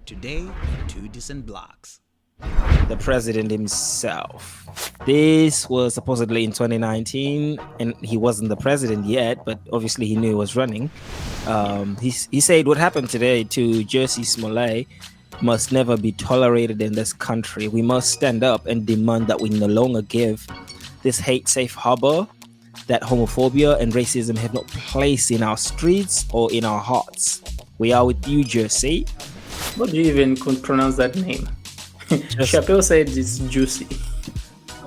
Today, two Decent Blokes. The president himself. This was supposedly in 2019, and he wasn't the president yet, but obviously he knew he was running. He said what happened today to Jussie Smollete must never be tolerated in this country. We must stand up and demand that we no longer give this hate safe harbor, that homophobia and racism have no place in our streets or in our hearts. We are with you, Jussie. What do you even pronounce that name? Chappelle said it's juicy.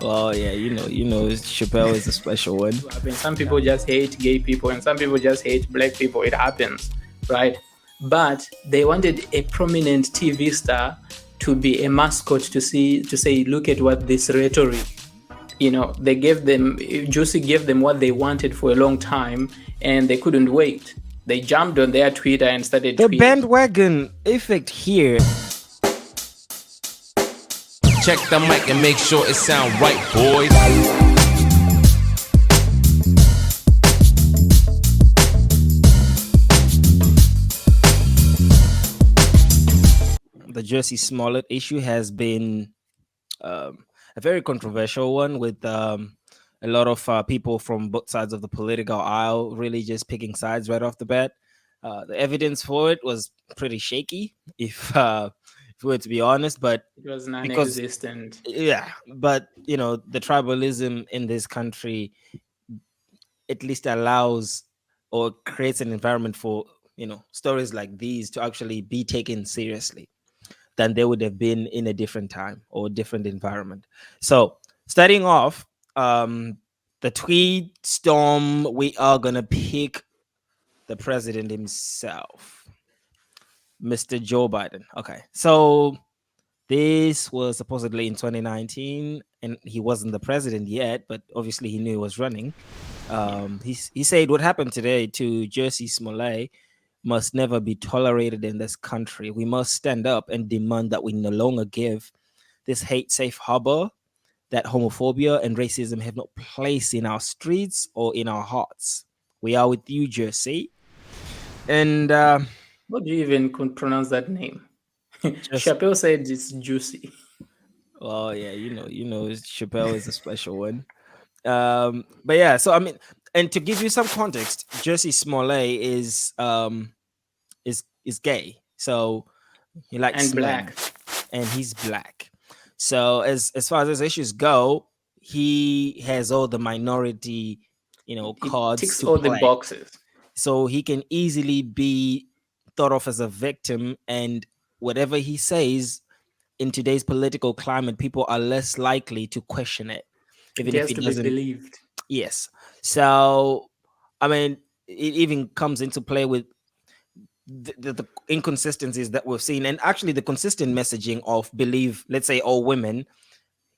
Well, yeah, you know, Chappelle is a special one. Some people just hate gay people, and some people just hate black people. It happens, right? But they wanted a prominent TV star to be a mascot to say, look at what this rhetoric. They gave them, Jussie gave them what they wanted for a long time, and they couldn't wait. They jumped on their Twitter and started the tweeting. Bandwagon effect here. Check the mic and make sure it sound right, boys. The Jussie Smollete issue has been a very controversial one, with a lot of people from both sides of the political aisle really just picking sides right off the bat. The evidence for it was pretty shaky, if we were to be honest, but it was non-existent. But the tribalism in this country at least allows or creates an environment for stories like these to actually be taken seriously than they would have been in a different time or different environment. So starting off, the tweet storm, we are gonna pick the president himself, Mr. Joe Biden. Okay, so this was supposedly in 2019, and he wasn't the president yet, but obviously he knew he was running. He said what happened today to Jussie Smollete must never be tolerated in this country. We must stand up and demand that we no longer give this hate safe harbor, that homophobia and racism have no place in our streets or in our hearts. We are with you, Jussie. And what do you even pronounce that name? Chappelle said it's juicy. Well, yeah, you know, Chappelle is a special one. But yeah, so I mean, and to give you some context, Jussie Smollete is gay, so he likes and black, and he's black. So as far as those issues go, he has all the minority, cards. Ticks all the boxes, so he can easily be thought of as a victim, and whatever he says in today's political climate, people are less likely to question it, even if it doesn't be believed. Yes. So, I mean, it even comes into play with the inconsistencies that we've seen, and actually the consistent messaging of believe, let's say, all women.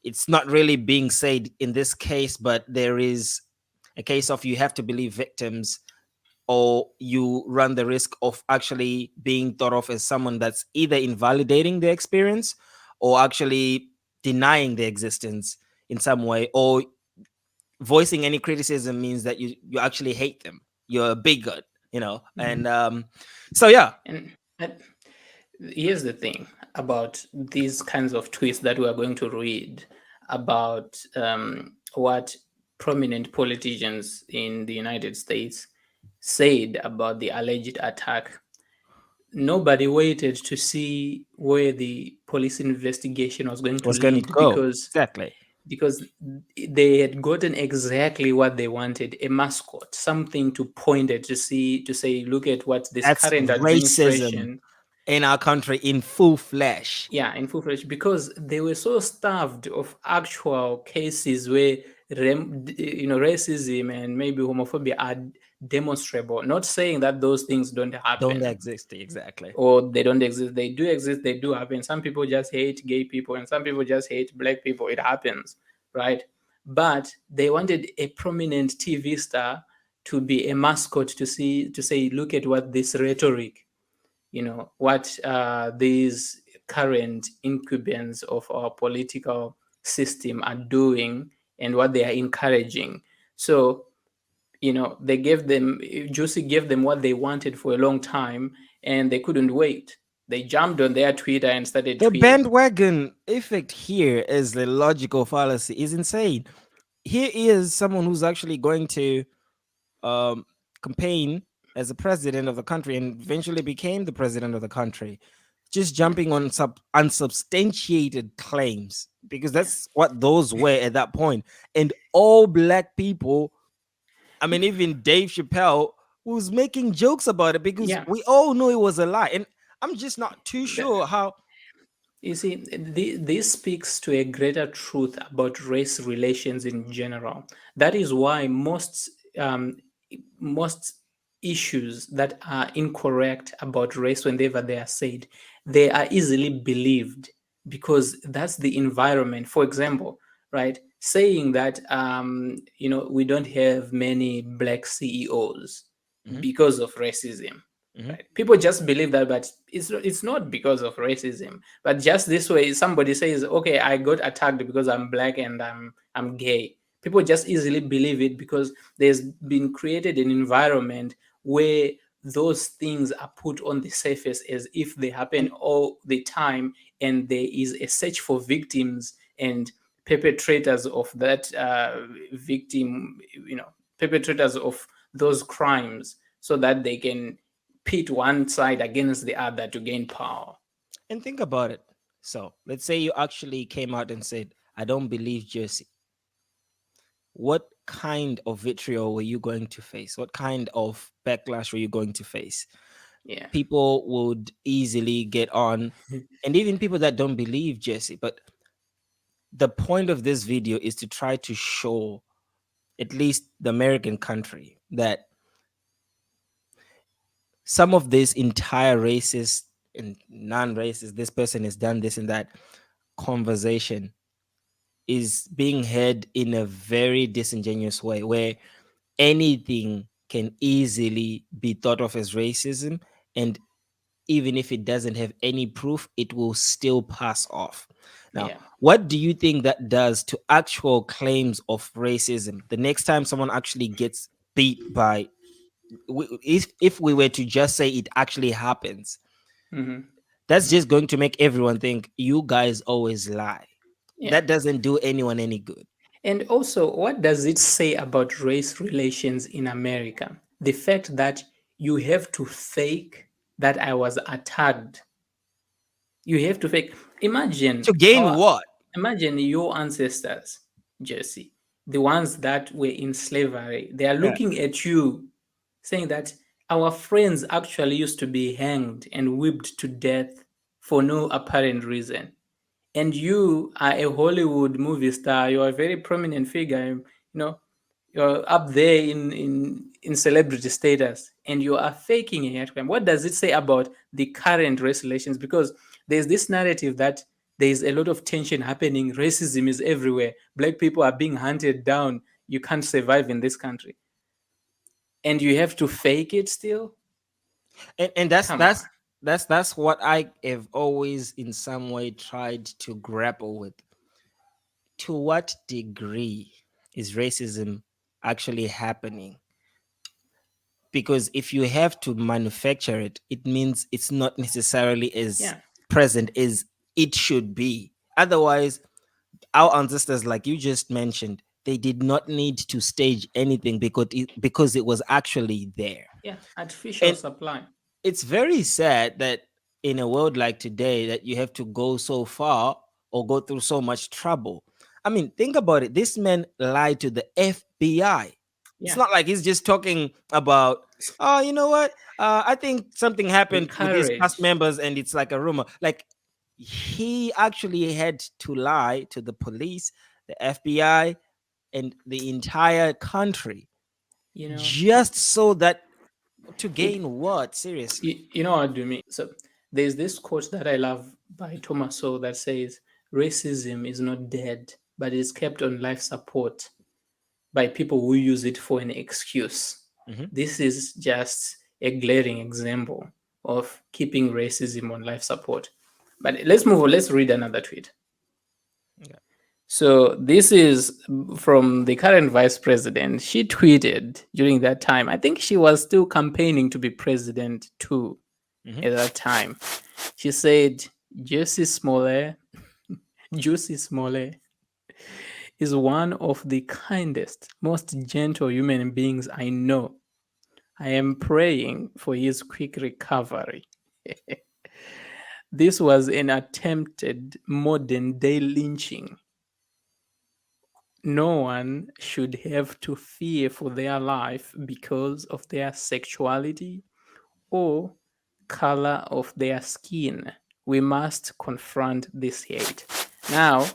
It's not really being said in this case, but there is a case of you have to believe victims, or you run the risk of actually being thought of as someone that's either invalidating the experience or actually denying their existence in some way, or voicing any criticism means that you actually hate them. You're a bigot, and so yeah. And here's the thing about these kinds of tweets that we are going to read about what prominent politicians in the United States said about the alleged attack. Nobody waited to see where the police investigation was going to lead, because they had gotten exactly what they wanted: a mascot, something to point at, to say, look at what this current administration in our country in full flesh. Yeah, in full flesh, because they were so starved of actual cases where racism and maybe homophobia are demonstrable. Not saying that those things don't happen. Don't exist, exactly. Or they don't exist. They do exist. They do happen. Some people just hate gay people, and some people just hate black people. It happens, right? But they wanted a prominent TV star to be a mascot to say, look at what this rhetoric, what these current incumbents of our political system are doing and what they are encouraging. So, Jussie gave them what they wanted for a long time, and they couldn't wait. They jumped on their Twitter and started The tweeting. bandwagon effect here is the logical fallacy is insane. Here is someone who's actually going to um, campaign as a president of the country and eventually became the president of the country, just Yeah, jumping on unsubstantiated claims because yeah, that's what those were at that point. And all black people, I mean, even Dave Chappelle was making jokes about it because yeah. we all knew it was a lie. And I'm just not too The- sure how. You see, this speaks to a greater truth about race relations in general. That is why um, most issues that are incorrect about race, whenever they are said, they are easily believed because that's the environment. For example, right, saying that we don't have many black CEOs Mhm, because of racism. mhm. Right. People just believe that, but it's not because of racism. But just this way, somebody says, "Okay, I got attacked because I'm black and I'm gay." People just easily believe it because there's been created an environment where those things are put on the surface as if they happen And all the time, and there is a search for victims and perpetrators of that victim, perpetrators of those crimes, so that they can pit one side against the other to gain power. and think about it. So let's say you actually came out and said, "I don't believe Jersey." What kind of vitriol were you going to face? What kind of backlash were you going to face? Yeah, People would easily get on, and even people that don't believe Jesse. But the point of this video is to try to show at least the American country that some of this entire racist and non-racist, this person has done this and that conversation is being heard in a very disingenuous way where anything can easily be thought of as racism, and even if it doesn't have any proof, it will still pass off. Now, yeah, what do you think that does to actual claims of racism the next time someone actually gets beat by, if we were to just say it actually happens, hmm, that's just going to make everyone think you guys always lie. yeah. That doesn't do anyone any good. And also, what does it say about race relations in America? The fact that you have to fake that I was attacked. You have to fake. To gain what? Imagine your ancestors, Jesse, the ones that were in slavery. They are Yeah. looking at you, saying that our friends actually used to be hanged and whipped to death for no apparent reason. And you are a Hollywood movie star. You're a very prominent figure. You're up there in celebrity status, and you are faking a hate crime. What does it say about the current race relations? Because there's this narrative that there's a lot of tension happening. Racism is everywhere. Black people are being hunted down. You can't survive in this country, and you have to fake it still. And that's Come on. that's what I have always in some way tried to grapple with. To what degree is racism actually happening? Because if you have to manufacture it, it means it's not necessarily as Yeah. present as it should be. Otherwise, our ancestors, like you just mentioned, they did not need to stage anything because it was actually there. Yeah. Artificial And supply. it's very sad that in a world like today that you have to go so far or go through so much trouble. I mean, think about it. This man lied to the FBI. It's Yeah. not like he's just talking about, oh, you know what? I think something The happened with these cast courage. members and it's like a rumor. Like he actually had to lie to the police, the FBI, and the entire country You know, just so that to it gain what? Seriously. you know what do you mean? So there's this quote that I love by Thomas Sowell that says, "Racism is not dead, but is kept on life support by people who use it for an excuse." Mhm. This is just a glaring example of keeping racism on life support. But let's move on. Let's read another tweet. Okay. So this is from the current vice president. She tweeted during that time. I think she was still campaigning to be president too. at that time. She said, Jussie Smollete, Jussie Smollete is one of the kindest, most gentle human beings I know. I am praying for his quick recovery. This was an attempted modern day lynching. No one should have to fear for their life because of their sexuality or color of their skin. We must confront this hate. Now,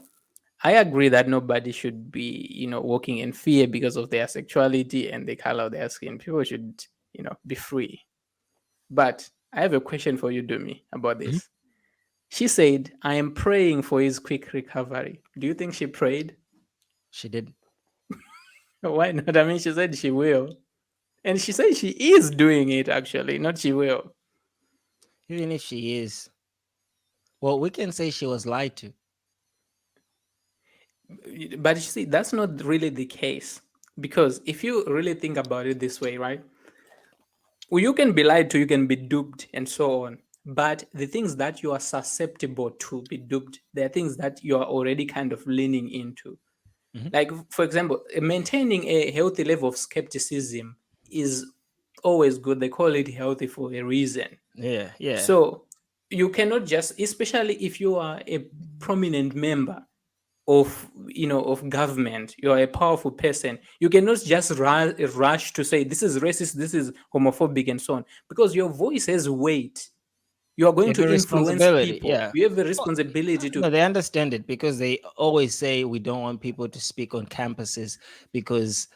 I agree that nobody should be, walking in fear because of their sexuality and the color of their skin. People should, be free. But I have a question for you, Dumi, about Mhm. this. She said, I am praying for his quick recovery. Do you think she prayed? She did. Why not? I mean, she said she will. And she said she is doing it, actually, not she will. Even if she is, well, we can say she was lied to. But you see, that's not really the case. Because if you really think about it this way, right? Well, you can be lied to, you can be duped, and so on. But the things that you are susceptible to be duped, there are things that you are already kind of leaning into. Mhm. Like, for example, maintaining a healthy level of skepticism is always good. They call it healthy for a reason. Yeah, yeah. So you cannot just, especially if you are a prominent member of of government, you're a powerful person, you cannot just rush to say this is racist, this is homophobic, and so on, because your voice has weight. You are You going have to a influence responsibility. people. Yeah. You have a Well, responsibility to. no, they understand it because they always say we don't want people to speak on campuses because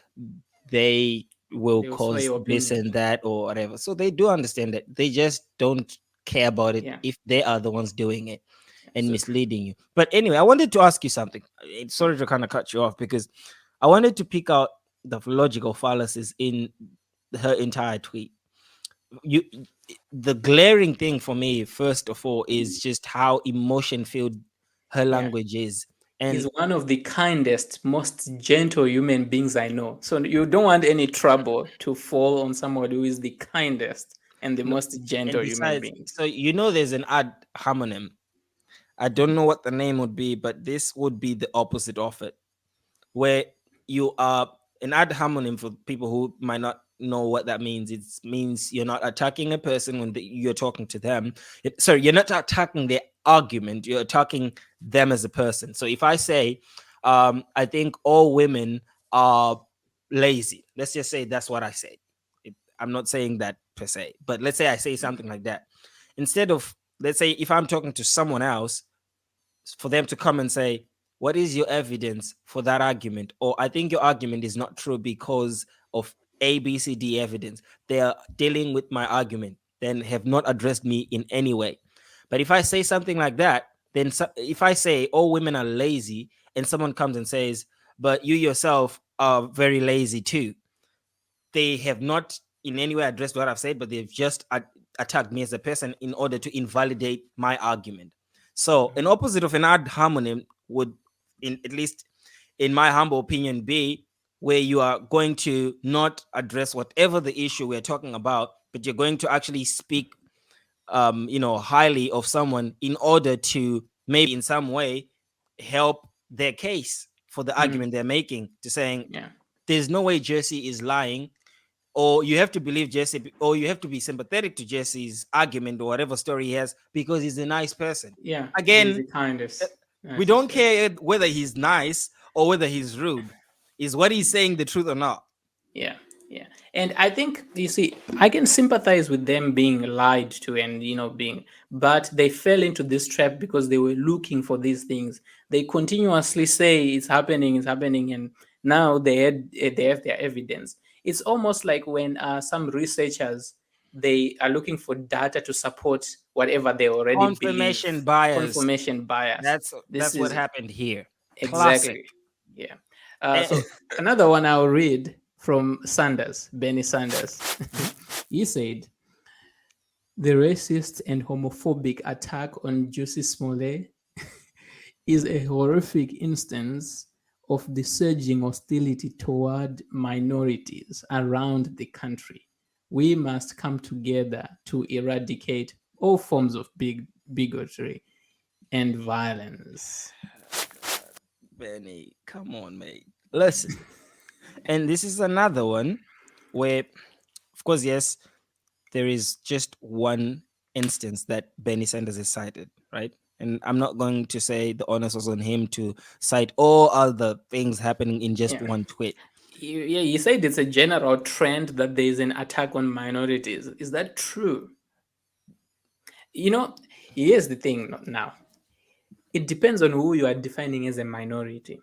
they will They will sway cause your this opinion. and that or whatever. So they do understand it. They just don't care about it Yeah. if they are the ones doing it and So misleading you. But anyway, I wanted to ask you something. Sorry to kind of cut you off because I wanted to pick out the logical fallacies in her entire tweet. You, the glaring thing for me, first of all, is just how emotion filled her yeah, language is. he's And one of the kindest, most gentle human beings I know. So you don't want any trouble to fall on someone who is the kindest and the no, most and gentle human besides, being. so there's an ad hominem. I don't know what the name would be, but this would be the opposite of it, where you are an ad hominem. For people who might not know what that means, it means you're not attacking a person when you're talking to them. Sorry, you're not attacking their argument, you're attacking them as a person. So if I say, I think all women are lazy, let's just say that's what I said. I'm not saying that per se, but let's say I say something like that. Instead of, let's say, if I'm talking to someone else, for them to come and say, what is your evidence for that argument? Or I think your argument is not true because of A, B, C, D evidence. They are dealing with my argument, then have not addressed me in any way. But if I say something like that, then if I say all women are lazy and someone comes and says, but you yourself are very lazy too, they have not in any way addressed what I've said, but they've just attacked me as a person in order to invalidate my argument. So, an opposite of an ad hominem would, at least in my humble opinion, be where you are going to not address whatever the issue we're talking about, but you're going to actually speak, highly of someone in order to maybe in some way help their case for the Mm, argument they're making, to saying yeah, there's no way Jersey is lying, or you have to believe Jesse, or you have to be sympathetic to Jesse's argument or whatever story he has because he's a nice person. yeah, he's Again, the kindest. we As you don't said. care whether he's nice or whether he's rude. Is what he's saying the truth or not? Yeah, yeah. And I think, you see, I can sympathize with them being lied to and being, but they fell into this trap because they were looking for these things. They continuously say it's happening, and now they have their evidence. It's almost like when some researchers, they are looking for data to support whatever they already believe. Confirmation bias. Confirmation bias. This That's what is happened here. Classic. exactly, yeah. Eh, So another one I'll read from Sanders, Bernie Sanders. mhm. He said, the racist and homophobic attack on Jussie Smollett is a horrific instance of the surging hostility toward minorities around the country. We must come together to eradicate all forms of bigotry and violence. Benny, come on, mate. Listen. And this is another one where, of course, yes, there is just one instance that Bernie Sanders has cited, right? And I'm not going to say the onus was on him to cite all other things happening in just Yeah. one tweet. You said it's a general trend that there is an attack on minorities. Is that true? You know, here's the thing now. It depends on who you are defining as a minority.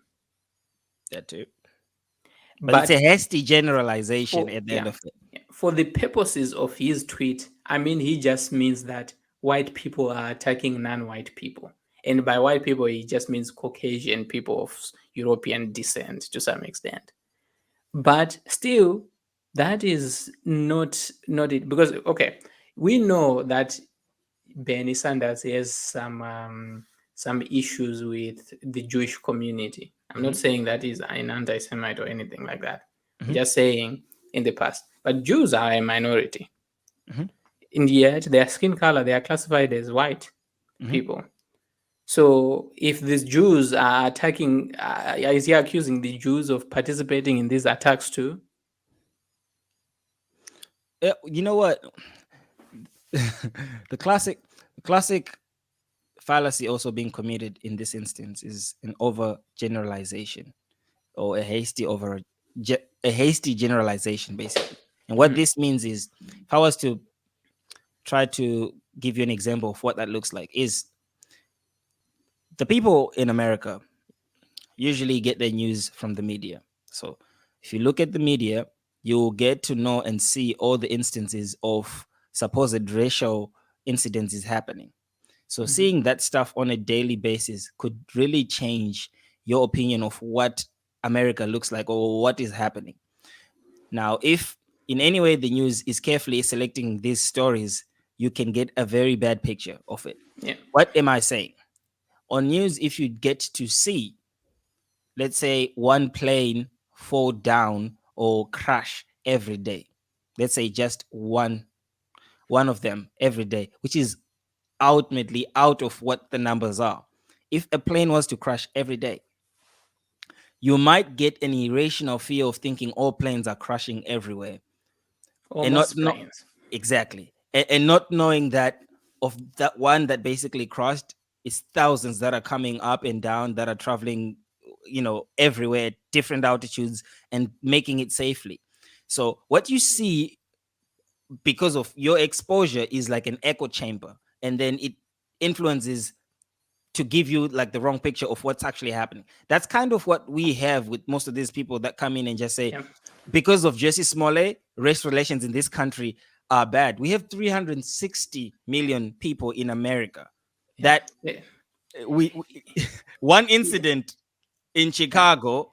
That too. But it's But a hasty generalization for at the end yeah, of it. for the purposes of his tweet, I mean, he just means that white people are attacking non-white people, and by white people, he just means Caucasian people of European descent to some extent. But still, that is not it, because okay, we know that Bernie Sanders has some issues with the Jewish community. I'm not saying that he's an anti-Semite or anything like that. I'm just saying in the past. But Jews are a minority. Mhm. And yet their skin color, they are classified as white Mhm. people. So if these Jews are attacking, is he accusing the Jews of participating in these attacks too? You know what? The classic fallacy also being committed in this instance is an overgeneralization or a hasty generalization, basically. And what this means is, if I was to try to give you an example of what that looks like, is the people in America usually get their news from the media. So if you look at the media, you'll get to know and see all the instances of supposed racial incidences happening. So seeing that stuff on a daily basis could really change your opinion of what America looks like or what is happening. Now, if in any way the news is carefully selecting these stories, you can get a very bad picture of it. Yeah. What am I saying? On news, if you get to see, let's say, one plane fall down or crash every day, let's say just one of them every day, which is ultimately out of what the numbers are. If a plane was to crash every day, you might get an irrational fear of thinking all planes are crashing everywhere, and not Almost not planes. exactly, and not knowing that of that one that basically crashed is thousands that are coming up and down that are traveling, everywhere at different altitudes and making it safely. So what you see because of your exposure is like an echo chamber, and then it influences to give you like the wrong picture of what's actually happening. That's kind of what we have with most of these people that come in and just say, Yeah. because of Jussie Smollete, race relations in this country are bad. We have 360 million people in America. That Yeah. we one incident in Chicago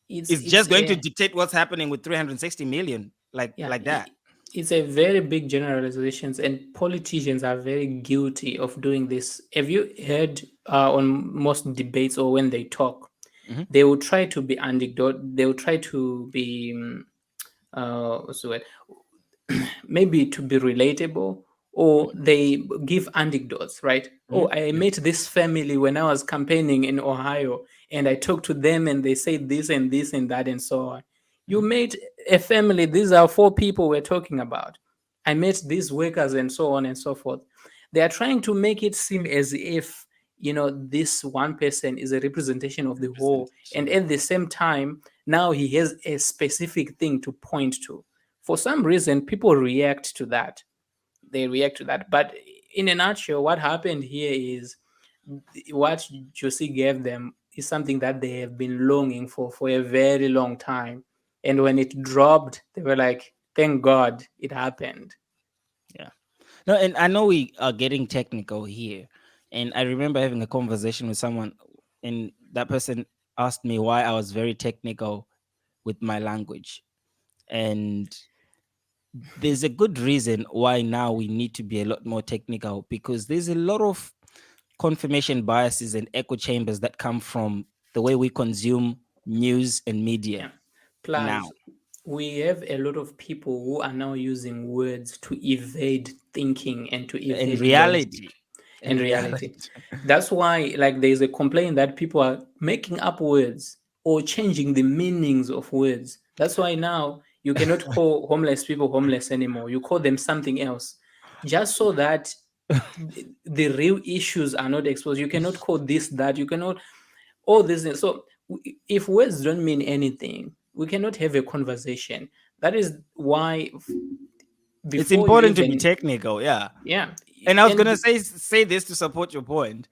is It's just going to a dictate what's happening with 360 million, yeah, like that. it's a very big generalizations, and politicians are very guilty of doing this. Have you heard on most debates or when they talk, Mhm. they will try to be anecdote. They will try to be what's the word? Maybe to be relatable, or they give anecdotes, right? Oh, Mhm. I met this family when I was campaigning in Ohio, and I talked to them and they said this and this and that and so on. You met a family, these are four people we're talking about. I met these workers and so on and so forth. They are trying to make it seem as if, this one person is a representation of the whole, and Representation. at the same time, now he has a specific thing to point to. For some reason, people react to that. They react to that. But in a nutshell, what happened here is what Josie gave them is something that they have been longing for a very long time. And when it dropped, they were like, thank God it happened. Yeah. No, and I know we are getting technical here. And I remember having a conversation with someone, and that person asked me why I was very technical with my language. And there's a good reason why now we need to be a lot more technical, because there's a lot of confirmation biases and echo chambers that come from the way we consume news and media Yeah. Plus, now. we have a lot of people who are now using words to evade thinking and to In evade reality. logic and reality. That's why, like, there's a complaint that people are making up words or changing the meanings of words. That's why now you cannot call homeless people homeless anymore. You call them something else, just so that the real issues are not exposed. You cannot call this that. You cannot all these things. So if words don't mean anything, we cannot have a conversation. That is why It's before important you to be even technical, yeah. yeah. And I was And gonna say this to support your point.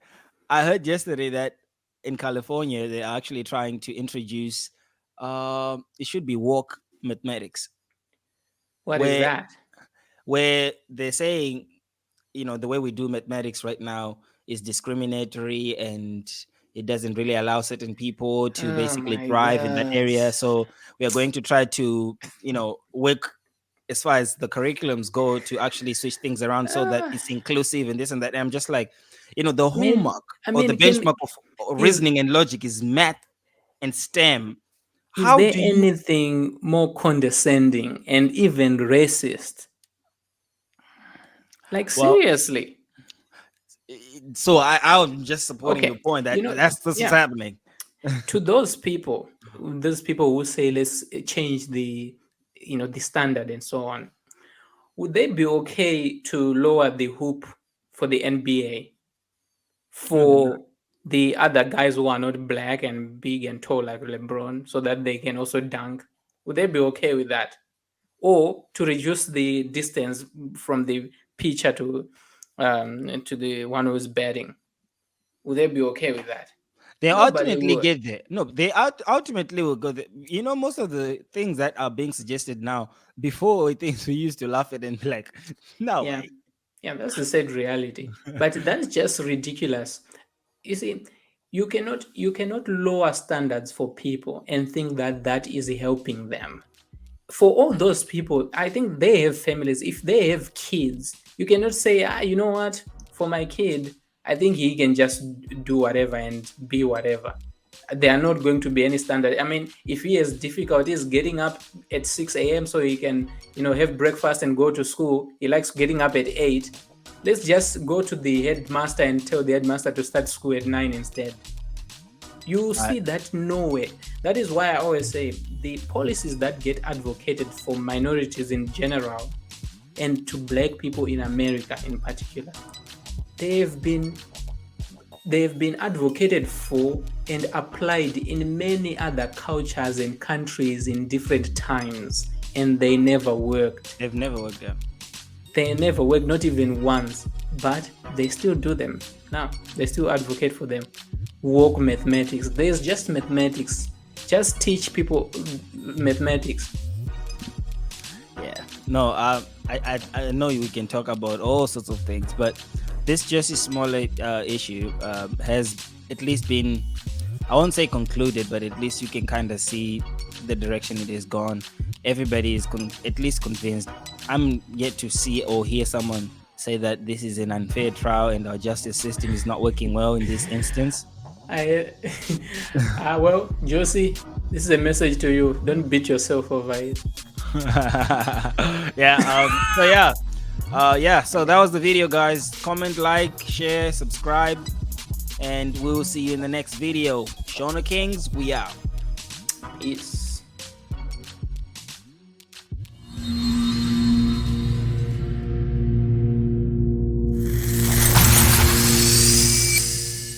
I heard yesterday that in California they're actually trying to introduce it should be woke mathematics, what is where that? they're saying, the way we do mathematics right now is discriminatory, and it doesn't really allow certain people to Oh basically my thrive in that god. area. So we are going to try to, work as far as the curriculums go to actually switch things around so that Ah, it's inclusive and this and that. And I'm just like, the I mean, hallmark or the can benchmark of is reasoning and logic is math and STEM. is How there do you? anything more condescending and even racist? Like Well, seriously. so I'm just supporting your Okay, point that you know, that's this is yeah. happening. To those people who say let's change the standard and so on, would they be okay to lower the hoop for the NBA No, they're not. for the other guys who are not black and big and tall like LeBron so that they can also dunk? Would they be okay with that? Or to reduce the distance from the pitcher to the one who's batting? Would they be okay with that? They Nobody ultimately would. get there. No, they ultimately will go there. Most of the things that are being suggested now, before things we used to laugh at and be like, no Yeah. way. Yeah, that's the sad reality. But that's just ridiculous. You see, you cannot lower standards for people and think that that is helping them. For all those people, I think they have families. If they have kids, you cannot say, you know what, for my kid, I think he can just do whatever and be whatever. There are not going to be any standard. I mean, if he has difficulties getting up at 6 a.m. so he can, have breakfast and go to school, he likes getting up at 8. Let's just go to the headmaster and tell the headmaster to start school at 9 instead. You I, see that nowhere. That is why I always say the policies that get advocated for minorities in general and to black people in America in particular, they've been advocated for and applied in many other cultures and countries in different times, and they never worked. they've never worked out. They never worked, not even once, but they still do them. Now, they still advocate for them. Woke mathematics. There's just mathematics. Just teach people mathematics. Yeah. No, I know we can talk about all sorts of things, but this Jussie Smollete issue has at least been, I won't say concluded, but at least you can kind of see the direction it has gone. Everybody is at least convinced. I'm yet to see or hear someone say that this is an unfair trial and our justice system is not working well in this instance. Well, Josie, this is a message to you. Don't beat yourself over it. So that was the video, guys. Comment, like, share, subscribe, and we'll see you in the next video. Shona Kings, we out. Peace.